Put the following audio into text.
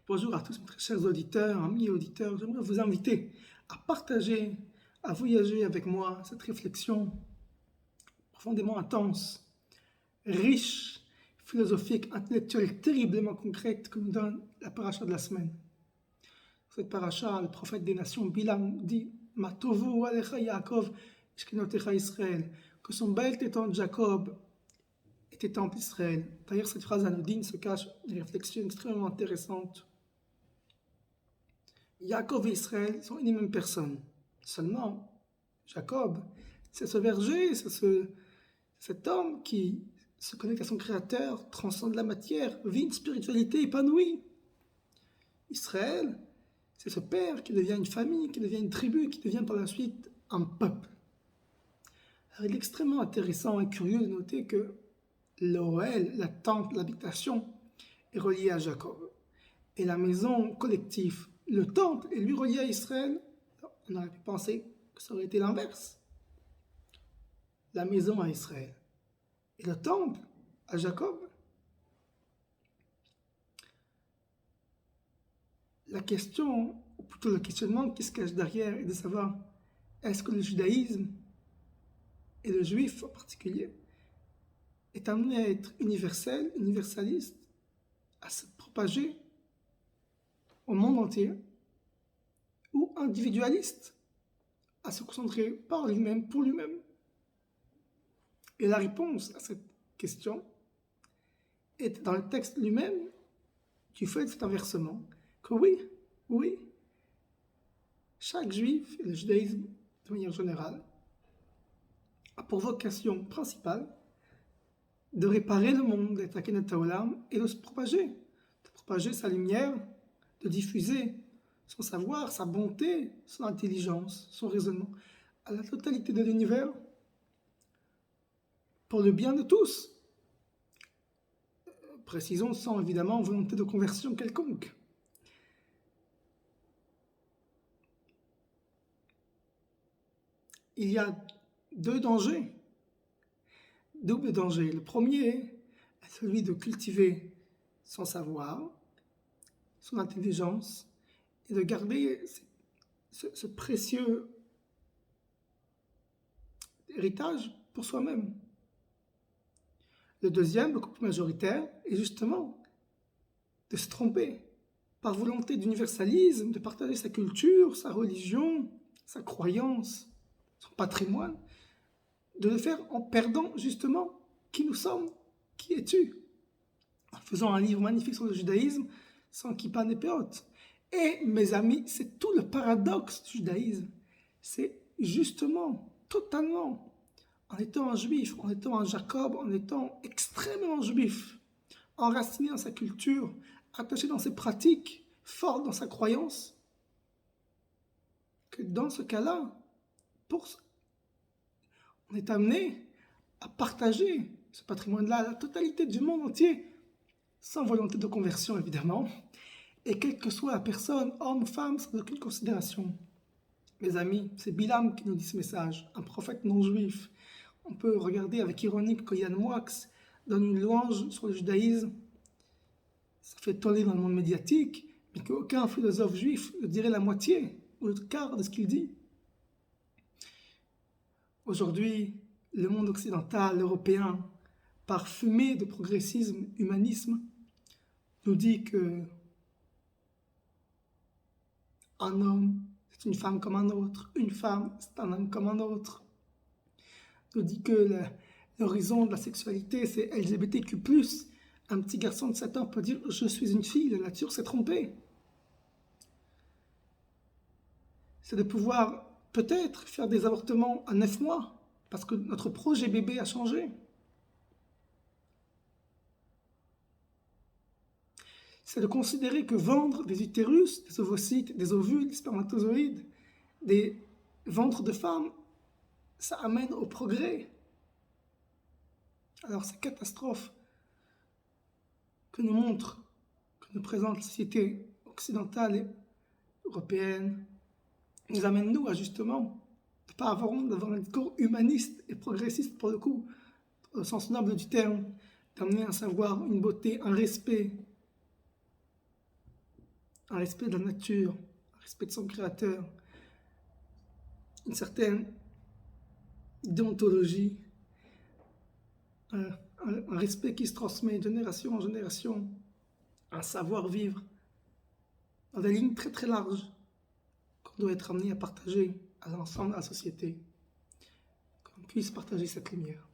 Bonjour à tous mes très chers auditeurs, amis auditeurs. J'aimerais vous inviter à partager, à voyager avec moi cette réflexion profondément intense, riche, philosophique, intellectuelle, terriblement concrète que nous donne la paracha de la semaine. Cette paracha, le prophète des nations, Bilam, dit « Matovu alecha Yaakov, ishkenotecha Israël » que son bel téton Jacob était temple Israël. D'ailleurs, cette phrase anodine se cache une réflexion extrêmement intéressante. Yaakov et Israël sont une et même personne. Seulement, Jacob, c'est ce berger, c'est cet homme qui se connecte à son Créateur, transcende la matière, vit une spiritualité épanouie. Israël, c'est ce père qui devient une famille, qui devient une tribu, qui devient par la suite un peuple. Alors, il est extrêmement intéressant et curieux de noter que l'Ohel, la tente, l'habitation, est reliée à Jacob. Et la maison collective, le temple, est lui relié à Israël. On aurait pu penser que ça aurait été l'inverse. La maison à Israël et le temple à Jacob. La question, ou plutôt le questionnement qui se cache derrière, est de savoir est-ce que le judaïsme, et le juif en particulier, est amené à être universel, universaliste, à se propager au monde entier, ou individualiste, à se concentrer par lui-même, pour lui-même. Et la réponse à cette question est dans le texte lui-même du fait de cet inversement, que oui, chaque juif, et le judaïsme de manière générale, a pour vocation principale de réparer le monde, d'être Akenet Haolam, et de se propager sa lumière, de diffuser son savoir, sa bonté, son intelligence, son raisonnement à la totalité de l'univers pour le bien de tous. Précisons sans évidemment volonté de conversion quelconque. Il y a deux dangers, double danger. Le premier est celui de cultiver son savoir, son intelligence, et de garder ce précieux héritage pour soi-même. Le deuxième, beaucoup plus majoritaire, est justement de se tromper par volonté d'universalisme, de partager sa culture, sa religion, sa croyance, son patrimoine, de le faire en perdant justement qui nous sommes, qui es-tu, en faisant un livre magnifique sur le judaïsme sans kippa ni peot. Et mes amis, c'est tout le paradoxe du judaïsme. C'est justement, totalement, en étant un juif, en étant un Jacob, en étant extrêmement juif, enraciné dans sa culture, attaché dans ses pratiques, fort dans sa croyance, que dans ce cas-là, on est amené à partager ce patrimoine-là à la totalité du monde entier, sans volonté de conversion évidemment, et quelle que soit la personne, homme, femme, sans aucune considération. Mes amis, c'est Bilam qui nous dit ce message, un prophète non juif. On peut regarder avec ironie que Yann Moix donne une louange sur le judaïsme. Ça fait toller dans le monde médiatique, mais qu'aucun philosophe juif ne dirait la moitié ou le quart de ce qu'il dit. Aujourd'hui, le monde occidental, européen, parfumé de progressisme, humanisme, nous dit que un homme, c'est une femme comme un autre, une femme, c'est un homme comme un autre. Nous dit que l'horizon de la sexualité, c'est LGBTQ+. Un petit garçon de 7 ans peut dire « je suis une fille », la nature s'est trompée. C'est de pouvoir peut-être faire des avortements à 9 mois, parce que notre projet bébé a changé. C'est de considérer que vendre des utérus, des ovocytes, des ovules, des spermatozoïdes, des ventres de femmes, ça amène au progrès. Alors ces catastrophes que nous montre, que nous présente la société occidentale et européenne, nous amènent nous à justement ne pas avoir honte d'avoir un discours humaniste et progressiste pour le coup, au sens noble du terme, d'amener un savoir, une beauté, un respect un respect de la nature, un respect de son créateur, une certaine déontologie, un, un respect qui se transmet de génération en génération, un savoir-vivre dans des lignes très très larges qu'on doit être amené à partager à l'ensemble de la société, qu'on puisse partager cette lumière.